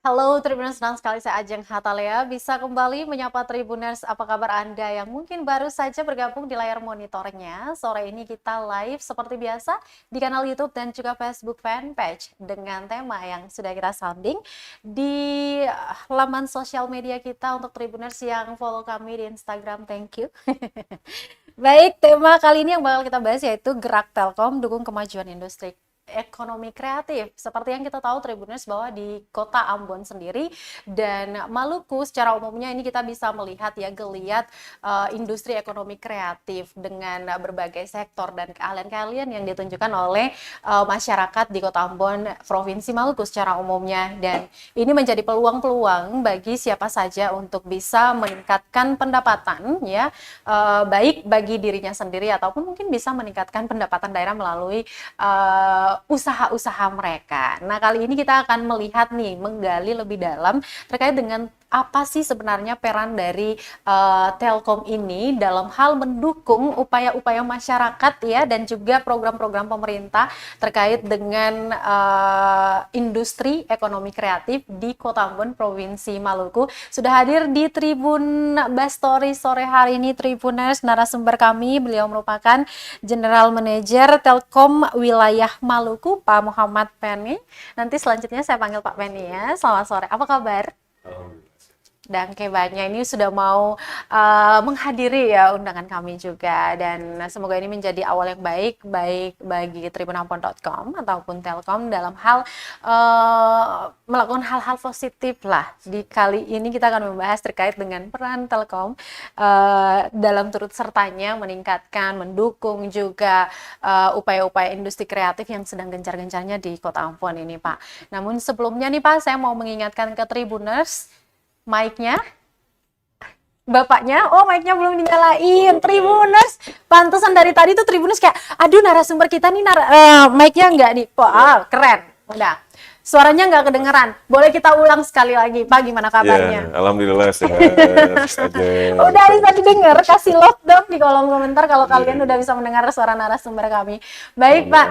Halo Tribuners, senang sekali saya Ajeng Hatalea bisa kembali menyapa Tribuners. Apa kabar Anda yang mungkin baru saja bergabung di layar monitornya? Sore ini kita live seperti biasa di kanal YouTube dan juga Facebook fanpage dengan tema yang sudah kita sounding di laman sosial media kita untuk Tribuners yang follow kami di Instagram. Thank you. Baik, tema kali ini yang bakal kita bahas yaitu Gerak Telkom Dukung Kemajuan Industri Ekonomi Kreatif. Seperti yang kita tahu Tribuners bahwa di kota Ambon sendiri dan Maluku secara umumnya ini kita bisa melihat ya geliat industri ekonomi kreatif dengan berbagai sektor dan keahlian-keahlian yang ditunjukkan oleh masyarakat di kota Ambon, Provinsi Maluku secara umumnya, dan ini menjadi peluang-peluang bagi siapa saja untuk bisa meningkatkan pendapatan ya, baik bagi dirinya sendiri ataupun mungkin bisa meningkatkan pendapatan daerah melalui usaha-usaha mereka. Nah, kali ini kita akan melihat nih, menggali lebih dalam terkait dengan apa sih sebenarnya peran dari Telkom ini dalam hal mendukung upaya-upaya masyarakat ya, dan juga program-program pemerintah terkait dengan industri ekonomi kreatif di Kota Ambon, Provinsi Maluku. Sudah hadir di Tribun Bastori sore hari ini Tribuners, narasumber kami, beliau merupakan General Manager Telkom Wilayah Maluku, Pak Muhammad Penny. Nanti selanjutnya saya panggil Pak Penny ya. Selamat sore, apa kabar? Dan kebanyak ini sudah mau menghadiri ya undangan kami juga, dan semoga ini menjadi awal yang baik bagi tribunampon.com ataupun Telkom dalam hal melakukan hal-hal positif lah. Di kali ini kita akan membahas terkait dengan peran Telkom dalam turut sertanya meningkatkan, mendukung juga upaya-upaya industri kreatif yang sedang gencar-gencarnya di Kota Ambon ini, Pak. Namun sebelumnya nih Pak, saya mau mengingatkan ke Tribuners, mic-nya, bapaknya, oh mic-nya belum dinyalain. Tribuners, pantesan dari tadi tuh Tribuners kayak, aduh narasumber kita nih mic-nya nggak nih. Wah, keren. Udah, suaranya nggak kedengeran. Boleh kita ulang sekali lagi, Pak, gimana kabarnya? Ya, alhamdulillah sehat aja. Udah bisa didengar, kasih love dong di kolom komentar kalau kalian udah bisa mendengar suara narasumber kami. Baik, Pak.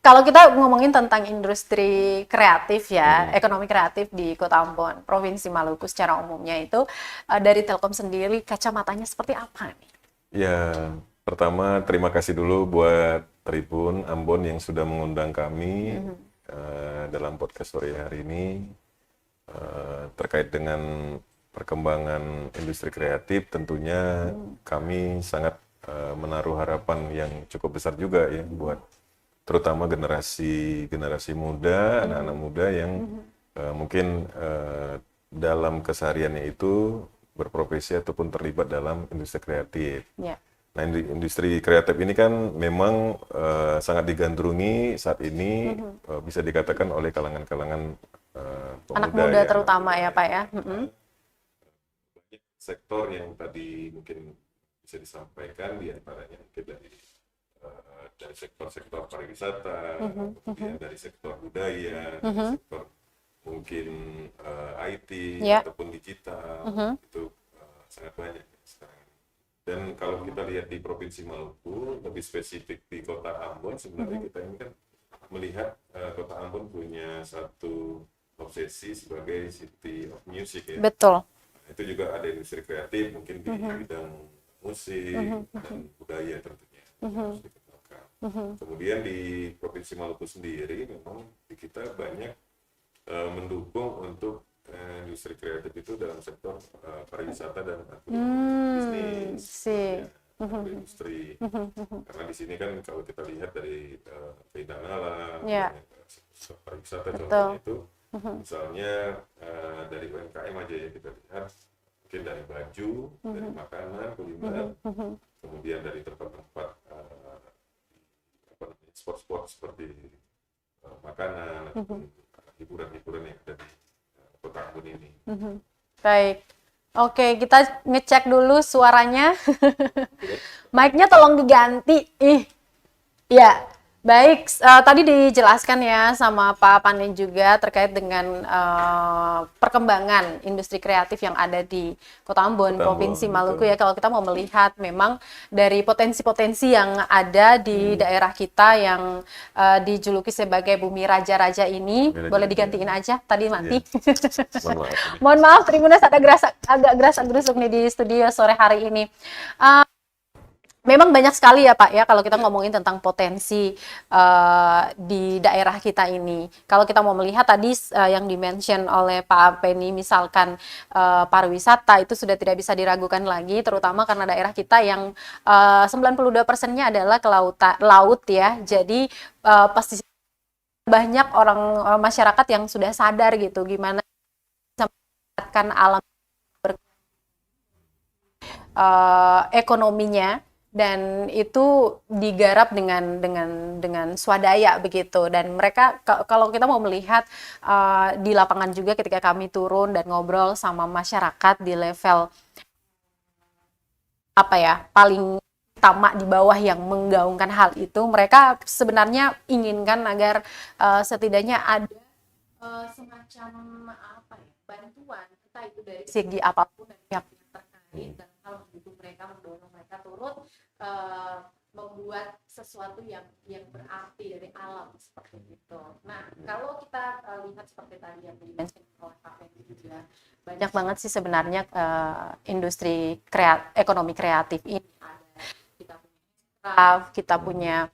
Kalau kita ngomongin tentang industri kreatif ya, ekonomi kreatif di Kota Ambon, Provinsi Maluku secara umumnya itu dari Telkom sendiri kacamatanya seperti apa nih? Ya, pertama terima kasih dulu buat Tribun Ambon yang sudah mengundang kami dalam podcast sore hari ini terkait dengan perkembangan industri kreatif. Tentunya kami sangat menaruh harapan yang cukup besar juga ya buat terutama generasi muda, anak-anak muda yang mungkin dalam kesehariannya itu berprofesi ataupun terlibat dalam industri kreatif. Yeah. Nah, industri kreatif ini kan memang sangat digandrungi saat ini, bisa dikatakan oleh kalangan-kalangan pemuda. Anak muda ya, terutama ya, Pak ya. Banyak sektor yang tadi mungkin bisa disampaikan, diantaranya mungkin dari sektor pariwisata, kemudian dari sektor budaya, dari sektor mungkin IT ataupun digital, itu sangat banyak sekarang. Dan kalau kita lihat di Provinsi Maluku, lebih spesifik di Kota Ambon, sebenarnya kita ini kan melihat Kota Ambon punya satu obsesi sebagai city of music ya. Betul. Nah, itu juga ada industri kreatif mungkin di bidang musik dan budaya tentunya. Kemudian di Provinsi Maluku sendiri memang kita banyak mendukung untuk industri kreatif itu dalam sektor pariwisata dan bisnis, industri. Karena di sini kan kalau kita lihat dari keindahan alam, pariwisata contohnya itu, misalnya dari UMKM aja ya kita lihat, mungkin dari baju, dari makanan, kuliner, kemudian dari tempat-tempat sport-sport seperti makanan ataupun hiburan-hiburan yang ada di Kota Ambon ini. Baik, oke, kita ngecek dulu suaranya. Mic-nya tolong diganti. Ya, Baik, tadi dijelaskan ya sama Pak Panen juga terkait dengan perkembangan industri kreatif yang ada di Kota Ambon, Kota Ambon, Provinsi Maluku betul. ya. Kalau kita mau melihat memang dari potensi-potensi yang ada di daerah kita yang dijuluki sebagai Bumi Raja-Raja ini, Bumi boleh Raja-Raja. digantiin aja, tadi Iya, mati. mohon maaf ini. Mohon maaf, Tribuners agak gerasa-gerusuk nih di studio sore hari ini. Memang banyak sekali ya Pak ya kalau kita ngomongin tentang potensi di daerah kita ini. Kalau kita mau melihat tadi yang dimention oleh Pak Penny misalkan pariwisata itu sudah tidak bisa diragukan lagi, terutama karena daerah kita yang 92%-nya adalah laut ya. Jadi pasti banyak orang masyarakat yang sudah sadar gitu gimana bisa memanfaatkan alam ekonominya, dan itu digarap dengan swadaya begitu. Dan mereka kalau kita mau melihat di lapangan juga ketika kami turun dan ngobrol sama masyarakat di level apa ya paling utama di bawah yang menggaungkan hal itu, mereka sebenarnya inginkan agar setidaknya ada semacam apa ya bantuan entah itu dari segi apapun dari pihak yang terkait dan hal mendukung mereka, mendorong mereka turut membuat sesuatu yang berarti dari alam seperti itu. Nah, kalau kita lihat seperti tadi yang dimention oleh Pak Fendi juga, banyak banget sih sebenarnya industri ekonomi kreatif ini. Kita punya craft, kita punya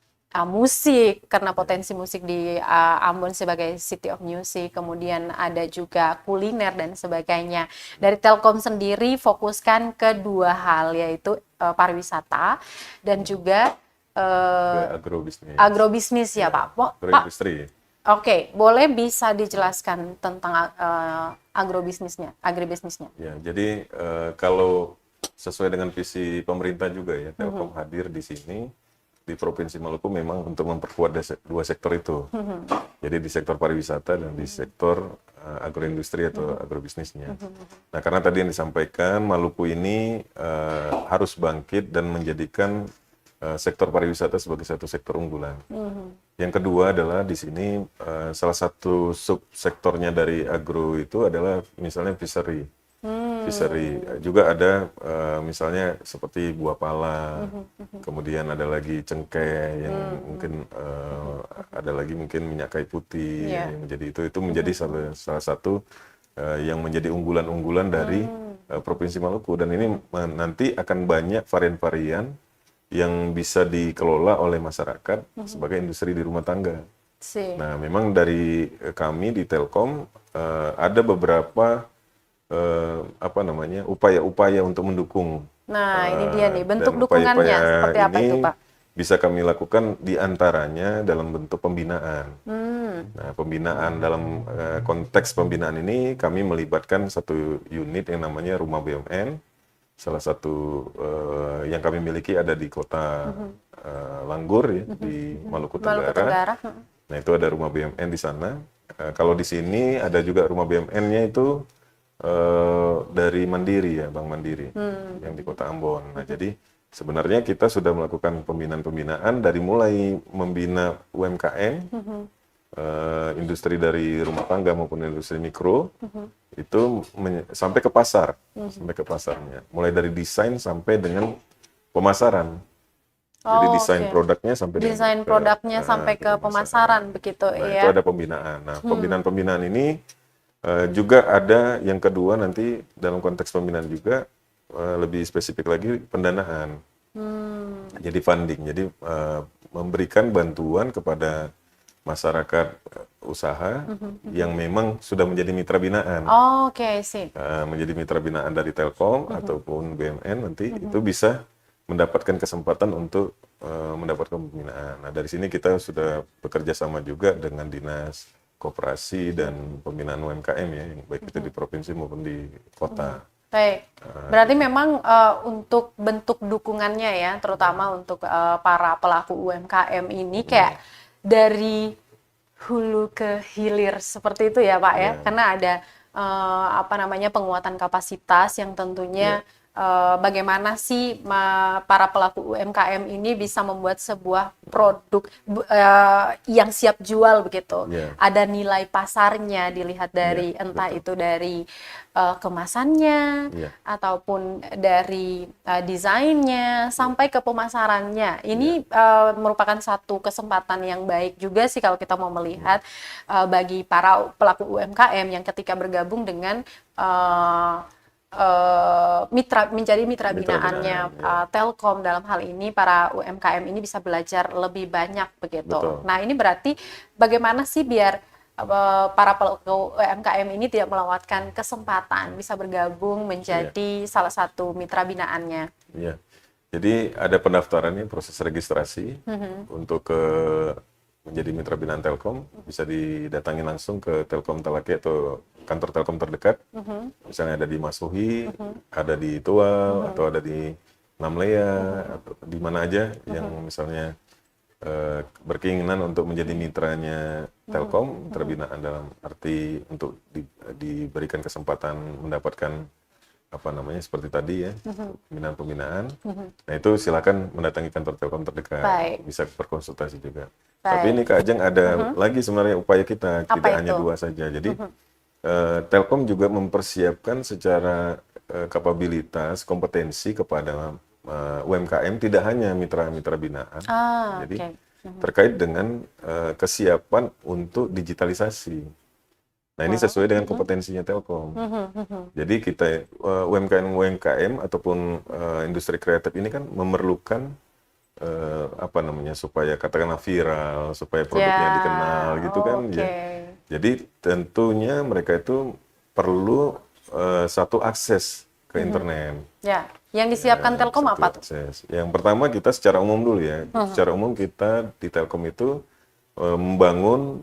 musik, karena potensi musik di Ambon sebagai City of Music, kemudian ada juga kuliner dan sebagainya. Dari Telkom sendiri fokuskan ke dua hal, yaitu pariwisata dan juga Agrobisnis. agrobisnis ya Pak. Pak, Agroindustri. oke, boleh bisa dijelaskan tentang agrobisnisnya? Ya, jadi kalau sesuai dengan visi pemerintah juga ya, Telkom hadir di sini di Provinsi Maluku memang untuk memperkuat dua sektor itu. Jadi di sektor pariwisata dan di sektor agroindustri atau agrobisnisnya. Nah, karena tadi yang disampaikan, Maluku ini harus bangkit dan menjadikan sektor pariwisata sebagai satu sektor unggulan. Yang kedua adalah di sini salah satu subsektornya dari agro itu adalah misalnya fishery. Fishery juga ada misalnya seperti buah pala, kemudian ada lagi cengkeh yang mungkin ada lagi mungkin minyak kayu putih yang menjadi itu menjadi salah satu yang menjadi unggulan-unggulan dari Provinsi Maluku, dan ini nanti akan banyak varian-varian yang bisa dikelola oleh masyarakat sebagai industri di rumah tangga. Nah, memang dari kami di Telkom ada beberapa upaya-upaya untuk mendukung. Nah, ini dia nih bentuk Dan dukungannya upaya-upaya seperti apa ini itu Pak? bisa kami lakukan diantaranya dalam bentuk pembinaan. Nah, pembinaan dalam konteks pembinaan ini kami melibatkan satu unit yang namanya Rumah BUMN. Salah satu yang kami miliki ada di kota Langgur ya, di Maluku Tenggara. Nah, itu ada Rumah BUMN di sana. Kalau di sini ada juga Rumah BUMN-nya itu dari Mandiri ya, Bank Mandiri yang di Kota Ambon. Nah, jadi sebenarnya kita sudah melakukan pembinaan-pembinaan dari mulai membina UMKM, industri dari rumah tangga maupun industri mikro, itu sampai ke pasar, sampai ke pasarnya. Mulai dari desain sampai dengan pemasaran. Jadi desain produknya sampai sampai ke pemasaran begitu nah, ya. itu ada pembinaan. Nah, pembinaan-pembinaan ini juga ada yang kedua nanti dalam konteks pembinaan juga lebih spesifik lagi pendanaan. Jadi funding. Jadi memberikan bantuan kepada masyarakat usaha yang memang sudah menjadi mitra binaan. Sip. Menjadi mitra binaan dari Telkom ataupun BUMN nanti itu bisa mendapatkan kesempatan untuk mendapatkan pembinaan. Nah, dari sini kita sudah bekerja sama juga dengan Dinas Koperasi dan Pembinaan UMKM ya, baik itu di provinsi maupun di kota. Baik, berarti memang untuk bentuk dukungannya ya, terutama untuk para pelaku UMKM ini kayak dari hulu ke hilir seperti itu ya Pak ya, karena ada penguatan kapasitas yang tentunya bagaimana sih para pelaku UMKM ini bisa membuat sebuah produk yang siap jual begitu. Yeah. Ada nilai pasarnya dilihat dari entah betul. itu dari kemasannya ataupun dari desainnya sampai ke pemasarannya. Ini merupakan satu kesempatan yang baik juga sih kalau kita mau melihat bagi para pelaku UMKM yang ketika bergabung dengan menjadi mitra binaannya Telkom. Dalam hal ini para UMKM ini bisa belajar lebih banyak begitu. Betul. Nah, ini berarti bagaimana sih biar para pelaku UMKM ini tidak melewatkan kesempatan bisa bergabung menjadi salah satu mitra binaannya. Iya. Jadi ada pendaftarannya, proses registrasi untuk menjadi mitra binaan Telkom, bisa didatangi langsung ke Telkom Talaki atau kantor Telkom terdekat. Misalnya ada di Masuhi, ada di Tual, atau ada di Namlea, atau di mana aja yang misalnya berkeinginan untuk menjadi mitranya Telkom, mitra binaan dalam arti untuk diberikan kesempatan mendapatkan seperti tadi ya, pembinaan-pembinaan. Nah itu silakan mendatangi kantor Telkom terdekat, bisa berkonsultasi juga. Tapi ini Kak Ajeng ada lagi sebenarnya upaya kita, tidak hanya 2 saja. Jadi Telkom juga mempersiapkan secara kapabilitas, kompetensi kepada UMKM, tidak hanya mitra-mitra binaan. Jadi terkait dengan kesiapan untuk digitalisasi. Nah ini sesuai dengan kompetensinya Telkom. Jadi kita UMKM ataupun industri kreatif ini kan memerlukan supaya katakanlah viral, supaya produknya dikenal gitu kan. Ya. Jadi tentunya mereka itu perlu satu akses ke internet. Ya, yang disiapkan Telkom apa tuh? Yang pertama kita secara umum dulu ya. Secara umum kita di Telkom itu membangun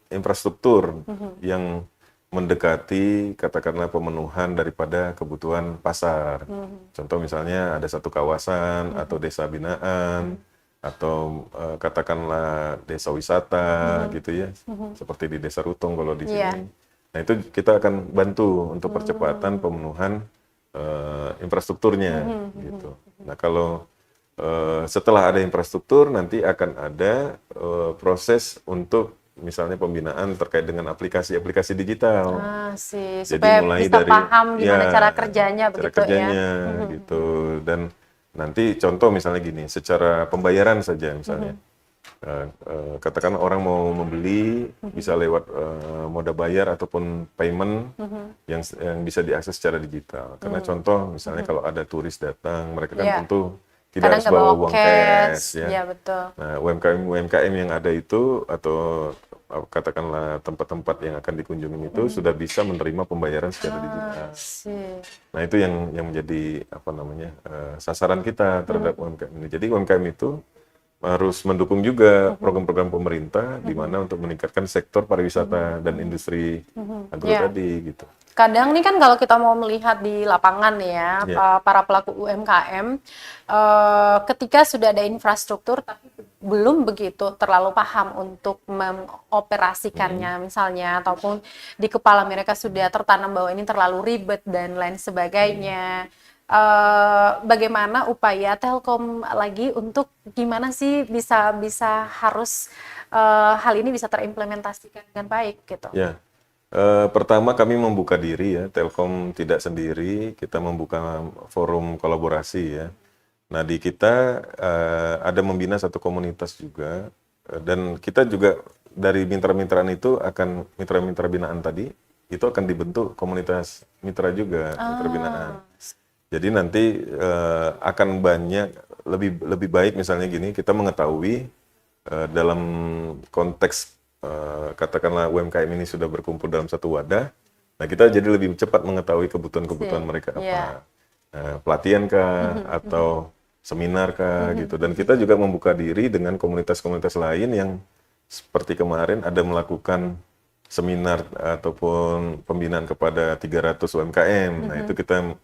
infrastruktur yang mendekati katakanlah pemenuhan daripada kebutuhan pasar. Contoh misalnya ada satu kawasan atau desa binaan atau katakanlah desa wisata gitu ya. Seperti di Desa Rutong kalau di sini. Nah, itu kita akan bantu untuk percepatan pemenuhan infrastrukturnya gitu. Nah, kalau setelah ada infrastruktur nanti akan ada proses untuk misalnya pembinaan terkait dengan aplikasi-aplikasi digital. Jadi supaya mulai bisa dari paham gimana cara kerjanya begitu ya. Gitu. Dan nanti contoh misalnya gini, secara pembayaran saja misalnya. Katakan orang mau membeli bisa lewat moda bayar ataupun payment yang bisa diakses secara digital. Karena contoh misalnya kalau ada turis datang, mereka kan tentu tidak harus bawa uang cash ya. Betul. Nah, UMKM yang ada itu atau katakanlah tempat-tempat yang akan dikunjungi itu sudah bisa menerima pembayaran secara digital. Nah, itu yang menjadi sasaran kita terhadap UMKM ini. Jadi UMKM itu harus mendukung juga program-program pemerintah di mana untuk meningkatkan sektor pariwisata dan industri agro tadi gitu. Kadang nih kan kalau kita mau melihat di lapangan ya, para pelaku UMKM ketika sudah ada infrastruktur tapi belum begitu terlalu paham untuk mengoperasikannya misalnya, ataupun di kepala mereka sudah tertanam bahwa ini terlalu ribet dan lain sebagainya. Bagaimana upaya Telkom lagi untuk gimana sih bisa harus hal ini bisa terimplementasikan dengan baik gitu? Ya. Pertama kami membuka diri ya, Telkom tidak sendiri, kita membuka forum kolaborasi ya. Nah di kita ada membina satu komunitas juga, dan kita juga dari mitra-mitraan itu akan mitra-mitra binaan tadi, itu akan dibentuk komunitas mitra juga, mitra binaan. Jadi nanti akan banyak, lebih baik misalnya gini, kita mengetahui dalam konteks katakanlah UMKM ini sudah berkumpul dalam satu wadah, nah kita jadi lebih cepat mengetahui kebutuhan mereka apa, pelatihan kah atau seminar kah gitu. Dan kita juga membuka diri dengan komunitas-komunitas lain yang seperti kemarin ada melakukan seminar ataupun pembinaan kepada 300 UMKM. Nah itu kita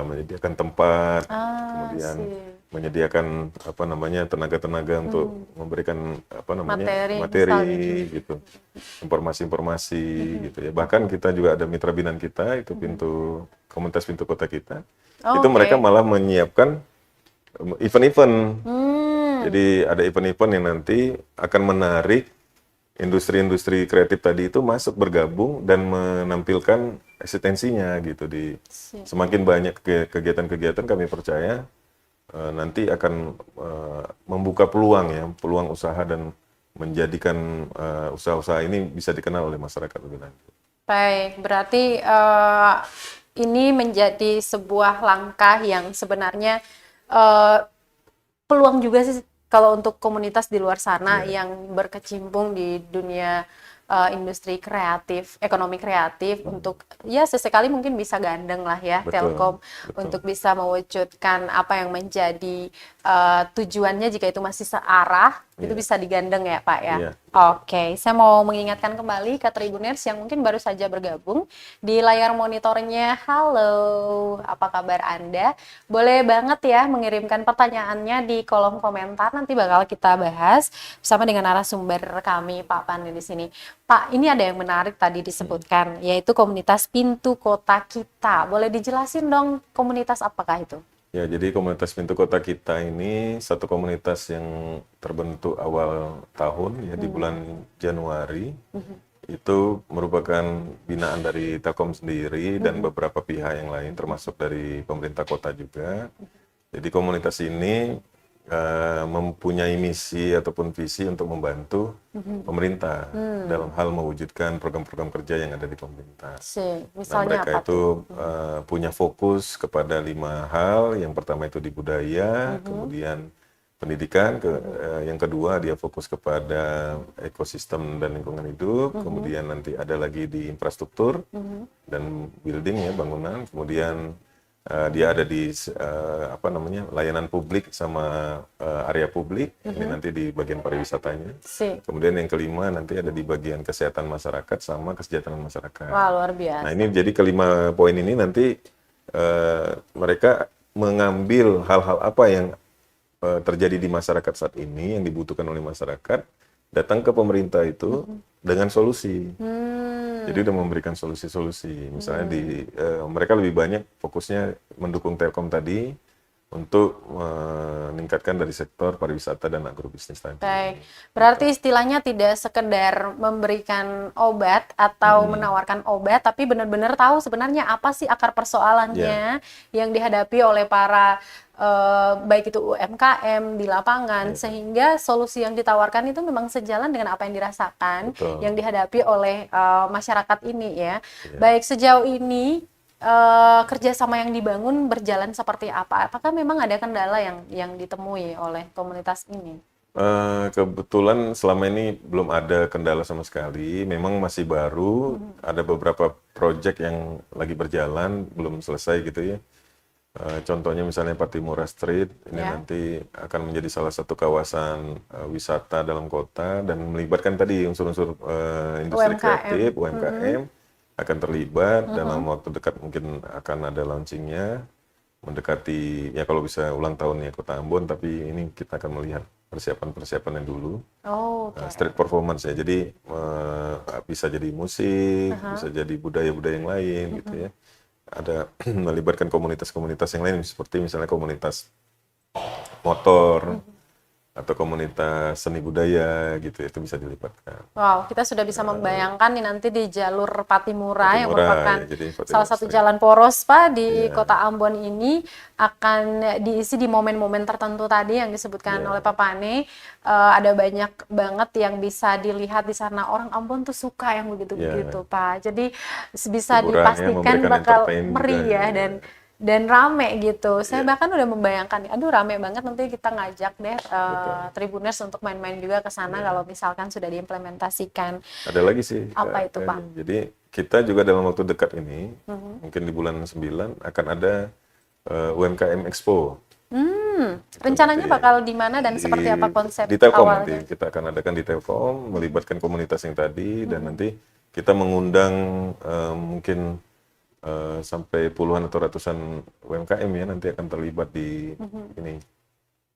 menyediakan tempat, kemudian menyediakan tenaga-tenaga untuk memberikan materi gitu, informasi-informasi gitu ya. Bahkan kita juga ada mitra binaan kita itu pintu komunitas Pintu Kota kita, Oh, itu oke. mereka malah menyiapkan event-event. Hmm, Jadi ada event-event yang nanti akan menarik industri-industri kreatif tadi itu masuk bergabung dan menampilkan eksistensinya gitu. sip. Semakin banyak kegiatan-kegiatan, kami percaya nanti akan membuka peluang ya, peluang usaha dan menjadikan usaha-usaha ini bisa dikenal oleh masyarakat lebih lanjut. Baik, berarti ini menjadi sebuah langkah yang sebenarnya eh, peluang juga sih kalau untuk komunitas di luar sana Iya, yang berkecimpung di dunia industri kreatif, ekonomi kreatif untuk ya sesekali mungkin bisa gandeng lah ya betul, Telkom betul. untuk bisa mewujudkan apa yang menjadi tujuannya jika itu masih searah itu Iya, bisa digandeng ya Pak ya. iya, betul. Oke, saya mau mengingatkan kembali ke Tribuners yang mungkin baru saja bergabung di layar monitornya. Halo, apa kabar Anda? Boleh banget ya mengirimkan pertanyaannya di kolom komentar, nanti bakal kita bahas bersama dengan narasumber kami, Pak Pandi di sini. Pak, ini ada yang menarik tadi disebutkan, yaitu komunitas Pintu Kota Kita. Boleh dijelasin dong komunitas apakah itu? Ya, jadi komunitas Pintu Kota kita ini satu komunitas yang terbentuk awal tahun ya di bulan Januari. Itu merupakan binaan dari Telkom sendiri dan beberapa pihak yang lain termasuk dari pemerintah kota juga. Jadi komunitas ini mempunyai misi ataupun visi untuk membantu pemerintah dalam hal mewujudkan program-program kerja yang ada di pemerintah. Nah, Misalnya mereka apa tuh? itu punya fokus kepada 5 hal. Yang pertama itu di budaya, kemudian pendidikan, yang kedua dia fokus kepada ekosistem dan lingkungan hidup, kemudian nanti ada lagi di infrastruktur dan building ya, bangunan, kemudian dia ada di apa namanya, layanan publik sama area publik, ini nanti di bagian pariwisatanya. Sip. Kemudian yang kelima nanti ada di bagian kesehatan masyarakat sama kesejahteraan masyarakat. Wah, luar Nah, biasa. ini jadi kelima poin ini nanti mereka mengambil hal-hal apa yang terjadi di masyarakat saat ini, yang dibutuhkan oleh masyarakat, datang ke pemerintah itu dengan solusi. Jadi udah memberikan solusi-solusi. Misalnya mereka lebih banyak fokusnya mendukung Telkom tadi untuk meningkatkan dari sektor pariwisata dan agrobisnis tadi. Baik, berarti istilahnya tidak sekedar memberikan obat atau menawarkan obat, tapi benar-benar tahu sebenarnya apa sih akar persoalannya yang dihadapi oleh para baik itu UMKM di lapangan, sehingga solusi yang ditawarkan itu memang sejalan dengan apa yang dirasakan, Betul. yang dihadapi oleh masyarakat ini ya. Baik, sejauh ini kerjasama yang dibangun berjalan seperti apa? Apakah memang ada kendala yang ditemui oleh komunitas ini? Kebetulan selama ini belum ada kendala sama sekali. Memang masih baru, ada beberapa proyek yang lagi berjalan, belum selesai gitu ya. Contohnya misalnya Patimura Street, ini Ya. nanti akan menjadi salah satu kawasan wisata dalam kota dan melibatkan tadi unsur-unsur industri UMKM. kreatif, UMKM akan terlibat dalam waktu dekat, mungkin akan ada launchingnya mendekati ya kalau bisa ulang tahunnya Kota Ambon, tapi ini kita akan melihat persiapan-persiapannya dulu. Oh, oke. Street performance ya, jadi bisa jadi musik, bisa jadi budaya-budaya yang lain gitu ya. Ada melibatkan komunitas-komunitas yang lain seperti misalnya komunitas motor atau komunitas seni budaya gitu, itu bisa dilibatkan. Wow, kita sudah bisa membayangkan nih nanti di jalur Patimura yang Patimura, merupakan ya, jadi Patimura salah satu Street. jalan poros Pak di Iya. Kota Ambon ini akan diisi di momen-momen tertentu tadi yang disebutkan Iya. oleh Pak Pane. Ada banyak banget yang bisa dilihat di sana. Orang Ambon tuh suka yang begitu-begitu Pak. Jadi bisa Hiburan ya, dipastikan memberikan bakal entertain juga meriah ya. dan rame gitu. Saya Iya. bahkan udah membayangkan, aduh rame banget, nanti kita ngajak deh Tribuners untuk main-main juga ke sana kalau misalkan sudah diimplementasikan. Ada lagi sih, Apa itu, Kak. Pak? Jadi kita juga dalam waktu dekat ini, mungkin di bulan 9 akan ada UMKM Expo. Rencananya Nanti bakal di mana dan seperti apa konsep di Telkom awalnya? nanti kita akan adakan di Telkom, melibatkan komunitas yang tadi, dan nanti kita mengundang mungkin sampai puluhan atau ratusan UMKM ya, nanti akan terlibat di ini,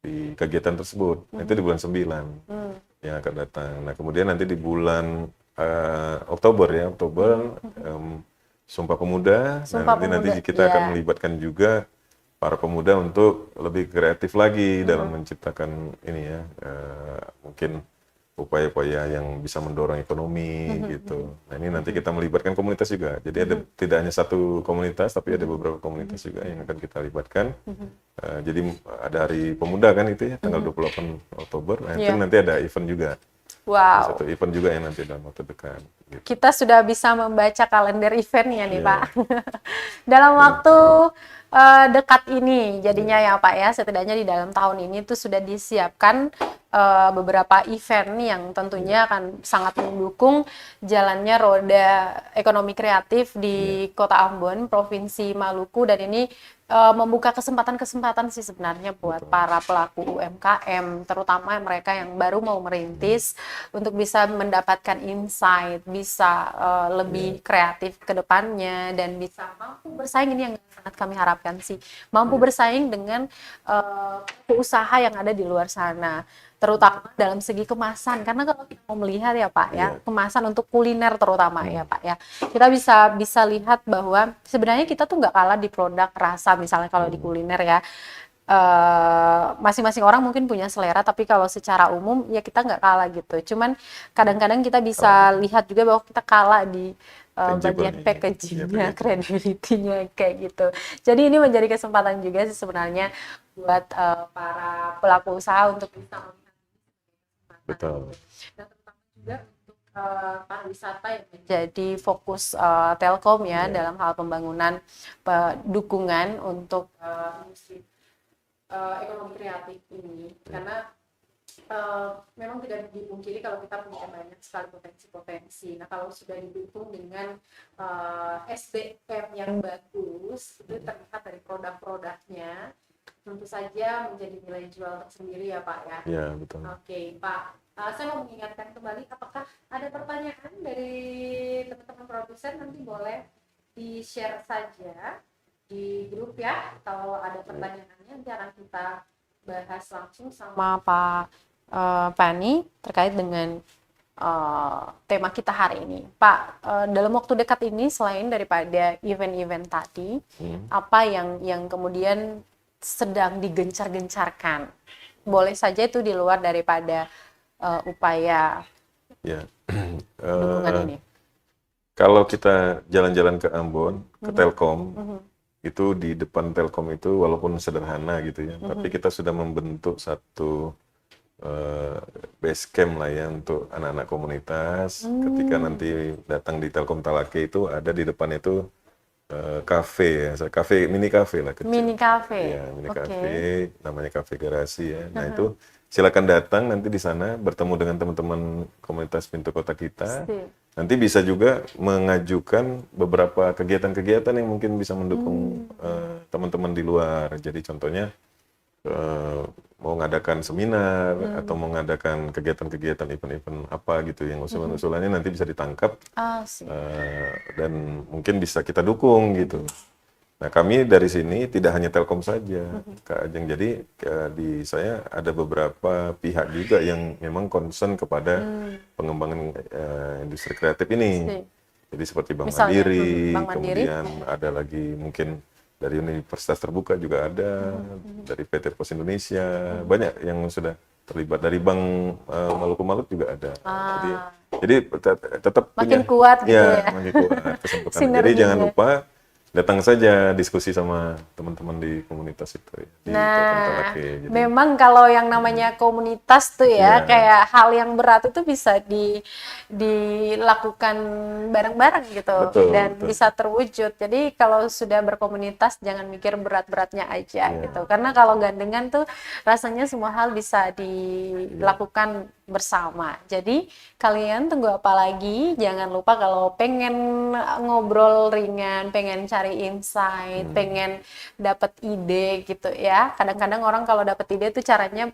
di kegiatan tersebut. Itu di bulan 9 yang akan datang. Nah, kemudian nanti di bulan Oktober ya, Oktober Sumpah Pemuda. Nah, Sumpah nanti Pemuda, kita akan ya. melibatkan juga para pemuda untuk lebih kreatif lagi dalam menciptakan ini ya, mungkin upaya-upaya yang bisa mendorong ekonomi gitu. Nah, ini nanti kita melibatkan komunitas juga. Jadi ada tidak hanya satu komunitas, tapi ada beberapa komunitas juga yang akan kita libatkan. Jadi ada Hari Pemuda kan itu ya, tanggal 28 Oktober. Nah, itu Iya. nanti ada event juga. Ada Wow. satu event juga yang nanti dalam waktu dekat. Gitu. Kita sudah bisa membaca kalender eventnya nih, Iya. Pak. Dalam waktu dekat ini, jadinya Iya. ya Pak ya, setidaknya di dalam tahun ini tuh sudah disiapkan beberapa event yang tentunya akan sangat mendukung jalannya roda ekonomi kreatif di Kota Ambon, Provinsi Maluku, dan ini membuka kesempatan-kesempatan sih sebenarnya buat para pelaku UMKM, terutama mereka yang baru mau merintis untuk bisa mendapatkan insight, bisa lebih kreatif ke depannya dan bisa mampu bersaing. Ini yang sangat kami harapkan sih, mampu bersaing dengan usaha yang ada di luar sana, terutama dalam segi kemasan, karena kalau kita mau melihat ya Pak ya, kemasan untuk kuliner terutama ya Pak ya, kita bisa lihat bahwa sebenarnya kita tuh nggak kalah di produk rasa, misalnya kalau di kuliner ya, masing-masing orang mungkin punya selera, tapi kalau secara umum ya kita nggak kalah gitu. Cuman kadang-kadang kita bisa lihat juga bahwa kita kalah di bagian packagingnya, credibility-nya kayak gitu. Jadi ini menjadi kesempatan juga sih sebenarnya buat para pelaku usaha untuk bisa melihat. Betul. Dan terutama juga untuk pariwisata yang menjadi fokus Telkom ya dalam hal pembangunan dukungan untuk industri ekonomi kreatif ini, karena memang tidak dipungkiri kalau kita punya banyak sekali potensi-potensi. Nah, kalau sudah didukung dengan SDM yang bagus, itu terlihat dari produk-produknya, tentu saja menjadi nilai jual tersendiri ya Pak ya. Ya, betul. Oke, Pak. Saya mau mengingatkan kembali, apakah ada pertanyaan dari teman-teman produsen? Nanti boleh di-share saja di grup ya. Kalau ada pertanyaannya, nanti akan kita bahas langsung sama Pak Pani terkait dengan tema kita hari ini. Pak, dalam waktu dekat ini selain daripada event-event tadi, apa yang kemudian sedang digencar-gencarkan? Boleh saja itu di luar daripada upaya dukungan ini. Kalau kita jalan-jalan ke Ambon, ke Telkom, itu di depan Telkom itu walaupun sederhana gitu ya, tapi kita sudah membentuk satu base camp lah ya untuk anak-anak komunitas. Ketika nanti datang di Telkom Talake itu ada di depan itu kafe ya, mini kafe lah kecil. Mini kafe. Ya, mini kafe, namanya Kafe Garasi ya. Nah itu silakan datang nanti di sana bertemu dengan teman-teman komunitas Pintu Kota kita. Nanti bisa juga mengajukan beberapa kegiatan-kegiatan yang mungkin bisa mendukung teman-teman di luar. Jadi contohnya mau ngadakan seminar atau mau ngadakan kegiatan-kegiatan event-event apa gitu yang usulan-usulannya nanti bisa ditangkap dan mungkin bisa kita dukung gitu. Nah, kami dari sini tidak hanya Telkom saja, Kak Ajeng. Jadi di saya ada beberapa pihak juga yang memang concern kepada pengembangan industri kreatif ini. Jadi seperti Bank Mandiri, kemudian ada lagi mungkin dari Universitas Terbuka juga ada, dari PT Pos Indonesia, banyak yang sudah terlibat, dari Bank Maluku juga ada. Jadi tetap makin punya, kuat gitu ya. makin kuat kesempatan. Jadi jangan lupa datang saja diskusi sama teman-teman di komunitas itu ya, di Telkom Talake. Jadi, memang kalau yang namanya komunitas tuh ya, kayak hal yang berat itu bisa dilakukan bareng-bareng gitu, dan bisa terwujud. Jadi kalau sudah berkomunitas jangan mikir berat-beratnya aja gitu, karena kalau gandengan tuh rasanya semua hal bisa dilakukan bersama. Jadi kalian tunggu apa lagi? Jangan lupa kalau pengen ngobrol ringan, pengen cari insight, pengen dapat ide gitu ya. Kadang-kadang orang kalau dapat ide tuh caranya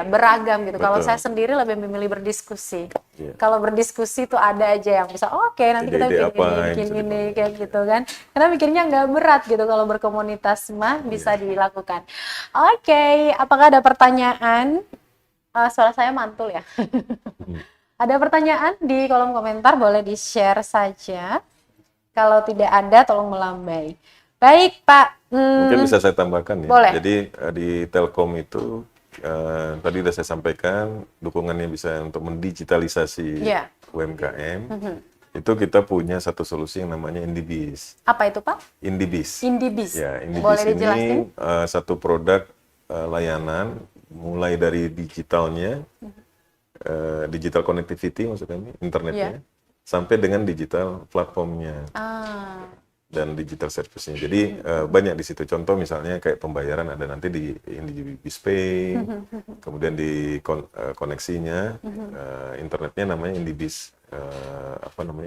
beragam gitu. Kalau saya sendiri lebih memilih berdiskusi. Kalau berdiskusi tuh ada aja yang bisa oke, nanti kita bikin ini kayak gitu kan. Karena mikirnya nggak berat gitu, kalau berkomunitas mah bisa dilakukan. Oke, apakah ada pertanyaan? Suara saya mantul ya. Ada pertanyaan di kolom komentar, boleh di-share saja. Kalau tidak ada, tolong melambai. Baik, Pak. Mungkin bisa saya tambahkan ya. Boleh. Jadi di Telkom itu tadi sudah saya sampaikan dukungannya bisa untuk mendigitalisasi Ya. UMKM. Itu kita punya satu solusi yang namanya Indibis. Apa itu, Pak? Indibis. Indibis. Ya, Indibis Boleh ini dijelasin? satu produk layanan mulai dari digitalnya, digital connectivity maksud kami, internetnya, sampai dengan digital platformnya dan digital service-nya. Jadi banyak di situ. Contoh misalnya kayak pembayaran ada nanti di Indibis Pay, kemudian di koneksinya internetnya namanya Indibis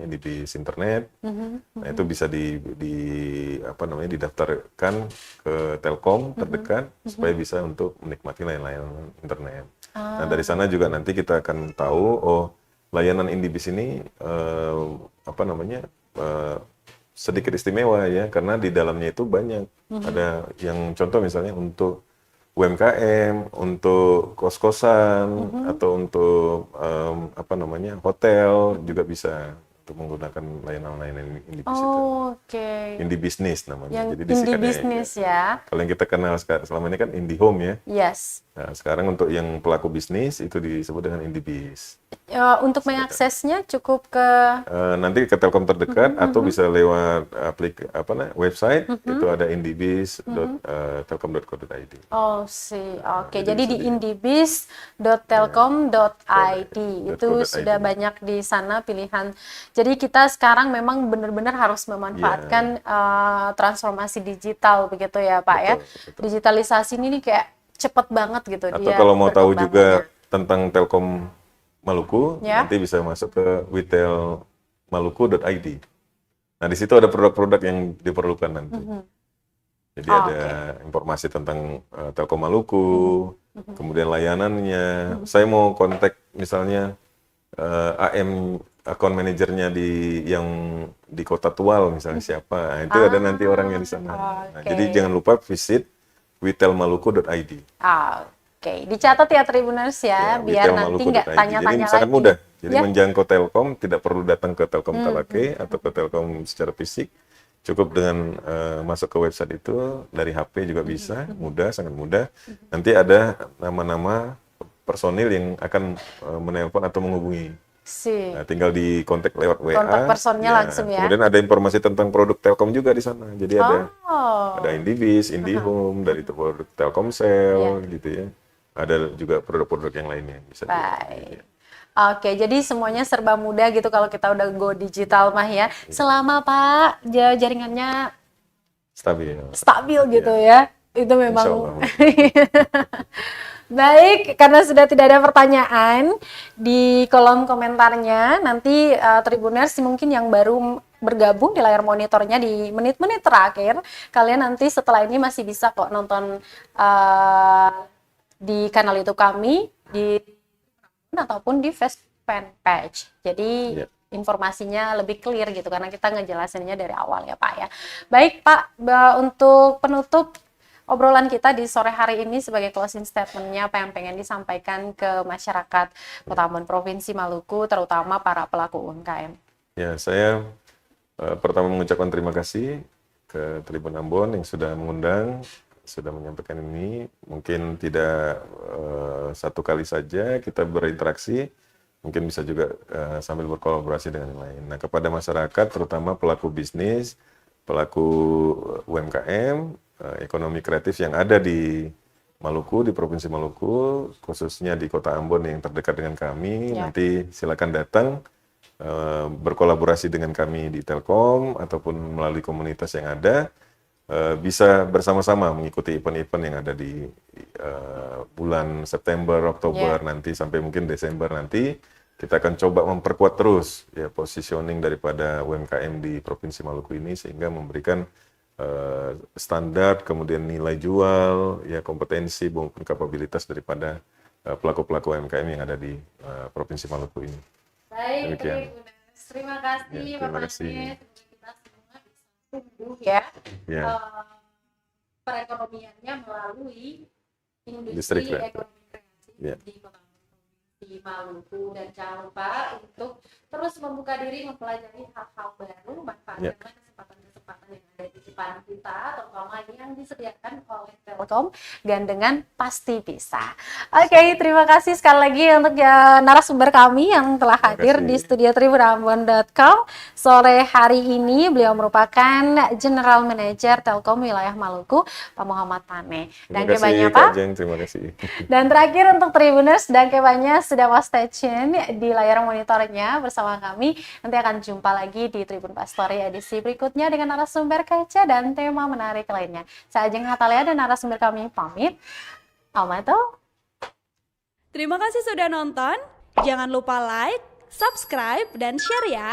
Indibis Internet. Nah, itu bisa didaftarkan ke Telkom terdekat supaya bisa untuk menikmati layanan internet. Nah, dari sana juga nanti kita akan tahu layanan Indibis ini sedikit istimewa ya, karena di dalamnya itu banyak. Ada yang contoh misalnya untuk UMKM, untuk kos-kosan, atau untuk hotel juga bisa untuk menggunakan layanan-layanan Indibis itu. Oke. Indibisnis namanya. Yang Jadi disingkatnya Indibisnis ya. Kalau yang kita kenal selama ini kan IndiHome ya. Yes. Nah, sekarang untuk yang pelaku bisnis itu disebut dengan Indibis. Untuk mengaksesnya cukup ke Nanti ke Telkom terdekat atau bisa lewat website itu ada indibis.telkom.co.id. Oke. Jadi di indibis.telkom.id itu sudah banyak di sana pilihan. Jadi kita sekarang memang benar-benar harus memanfaatkan transformasi digital begitu ya, Pak. Betul, ya. Digitalisasi ini kayak cepet banget gitu. Atau dia kalau mau tahu juga berkembangannya. tentang Telkom Maluku, nanti bisa masuk ke witelmaluku.id. Nah, di situ ada produk-produk yang diperlukan nanti. Jadi ada informasi tentang Telkom Maluku, kemudian layanannya. Saya mau kontak misalnya AM account manajernya yang di Kota Tual misalnya siapa. Nah, itu ada nanti orangnya di sana. Nah, jadi jangan lupa visit witelmaluku.id. Oke, dicatat ya Tribuners ya, biar nanti nggak tanya-tanya Jadi sangat lagi. mudah. Jadi menjangkau Telkom tidak perlu datang ke Telkom Talake atau ke Telkom secara fisik. Cukup dengan masuk ke website itu dari HP juga bisa, mudah, sangat mudah. Nanti ada nama-nama personil yang akan menelpon atau menghubungi. Nah, tinggal di kontak lewat WA. Kontak personnya langsung ya. Kemudian ada informasi tentang produk Telkom juga di sana. Jadi ada Indibis, IndiHome, dari itu produk Telkomsel gitu ya. Ada juga produk-produk yang lainnya bisa. Baik. Oke, jadi semuanya serba mudah gitu kalau kita udah go digital mah ya. Selama Pak jaringannya stabil gitu ya. Itu memang baik, karena sudah tidak ada pertanyaan di kolom komentarnya, nanti Tribuners mungkin yang baru bergabung di layar monitornya di menit-menit terakhir, kalian nanti setelah ini masih bisa kok nonton di kanal YouTube kami, di ataupun di Facebook fanpage. Jadi informasinya lebih clear gitu, karena kita ngejelasinnya dari awal ya Pak ya. Baik Pak, untuk penutup obrolan kita di sore hari ini sebagai closing statement-nya, apa yang pengen disampaikan ke masyarakat Kota Ambon Provinsi Maluku, terutama para pelaku UMKM? Ya, saya pertama mengucapkan terima kasih ke Tribun Ambon yang sudah mengundang, sudah menyampaikan ini. Mungkin tidak satu kali saja kita berinteraksi, mungkin bisa juga sambil berkolaborasi dengan yang lain. Nah, kepada masyarakat, terutama pelaku bisnis, pelaku UMKM, ekonomi kreatif yang ada di Maluku, di Provinsi Maluku, khususnya di Kota Ambon yang terdekat dengan kami, nanti silakan datang berkolaborasi dengan kami di Telkom ataupun melalui komunitas yang ada, bisa bersama-sama mengikuti event-event yang ada di bulan September, Oktober nanti sampai mungkin Desember nanti. Kita akan coba memperkuat terus ya positioning daripada UMKM di Provinsi Maluku ini sehingga memberikan standar, kemudian nilai jual, ya kompetensi maupun kapabilitas daripada pelaku-pelaku UMKM yang ada di Provinsi Maluku ini. Baik, terima kasih. Ya, terima kasih. Semoga kita semua bisa tumbuh ya, perekonomiannya melalui industri ekonomi kreatif di Kota Ambon Provinsi di Maluku, dan jangan lupa untuk terus membuka diri mempelajari hal-hal baru, manfaatkan kesempatan-kesempatan yang ada di depan kita, terutama yang disediakan oleh Telkom, gandengan pasti bisa. Oke, terima kasih sekali lagi untuk narasumber kami yang telah hadir di studio tribunambon.com sore hari ini. Beliau merupakan General Manager Telkom wilayah Maluku, Pak Muhammad Tane. Dan terima kasih Kak Jeng, terima kasih. Dan terakhir untuk Tribuners dan kebanya sudah mau stay tune di layar monitornya bersama kami. Nanti akan jumpa lagi di Tribun Pastori edisi berikutnya dengan narasumber kece dan tema menarik lainnya. Saya Ajeng Hatalea dan narasumber kami pamit. Almato. Terima kasih sudah nonton. Jangan lupa like, subscribe, dan share ya.